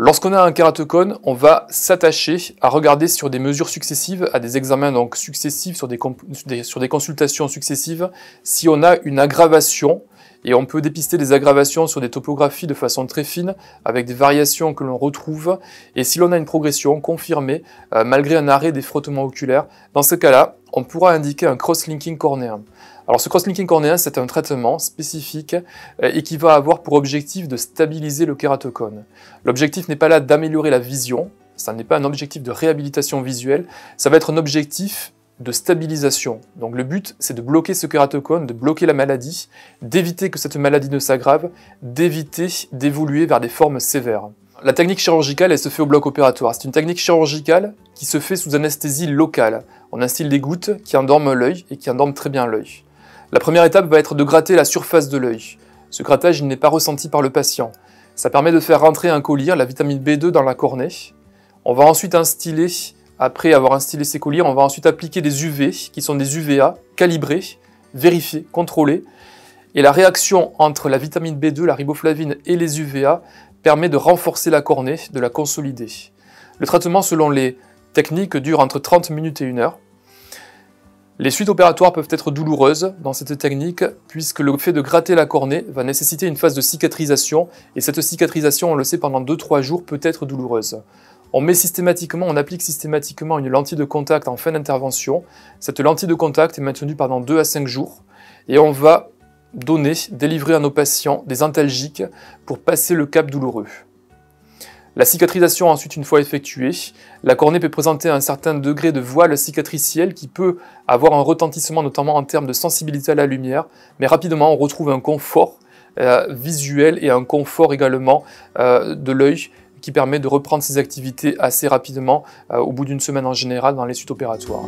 Lorsqu'on a un kératocone, on va s'attacher à regarder sur des mesures successives, à des examens donc successifs, sur des consultations successives, si on a une aggravation, et on peut dépister des aggravations sur des topographies de façon très fine, avec des variations que l'on retrouve, et si l'on a une progression confirmée, malgré un arrêt des frottements oculaires, dans ce cas-là, on pourra indiquer un cross-linking cornéen. Alors ce cross-linking cornéen, c'est un traitement spécifique et qui va avoir pour objectif de stabiliser le kératocone. L'objectif n'est pas là d'améliorer la vision, ça n'est pas un objectif de réhabilitation visuelle, ça va être un objectif de stabilisation. Donc le but, c'est de bloquer ce kératocone, de bloquer la maladie, d'éviter que cette maladie ne s'aggrave, d'éviter d'évoluer vers des formes sévères. La technique chirurgicale, elle se fait au bloc opératoire. C'est une technique chirurgicale qui se fait sous anesthésie locale. On instille des gouttes qui endorment l'œil et qui endorment très bien l'œil. La première étape va être de gratter la surface de l'œil. Ce grattage n'est pas ressenti par le patient. Ça permet de faire rentrer un collyre, la vitamine B2, dans la cornée. On va ensuite instiller, après avoir instillé ces collyres, on va ensuite appliquer des UV, qui sont des UVA, calibrés, vérifiés, contrôlés. Et la réaction entre la vitamine B2, la riboflavine et les UVA permet de renforcer la cornée, de la consolider. Le traitement, selon les techniques, dure entre 30 minutes et 1 heure. Les suites opératoires peuvent être douloureuses dans cette technique, puisque le fait de gratter la cornée va nécessiter une phase de cicatrisation, et cette cicatrisation, on le sait, pendant 2-3 jours peut être douloureuse. On applique systématiquement une lentille de contact en fin d'intervention. Cette lentille de contact est maintenue pendant 2 à 5 jours, et on va délivrer à nos patients des antalgiques pour passer le cap douloureux. La cicatrisation ensuite, une fois effectuée, la cornée peut présenter un certain degré de voile cicatriciel qui peut avoir un retentissement notamment en termes de sensibilité à la lumière, mais rapidement on retrouve un confort visuel et un confort également de l'œil qui permet de reprendre ses activités assez rapidement au bout d'une semaine en général dans les suites opératoires.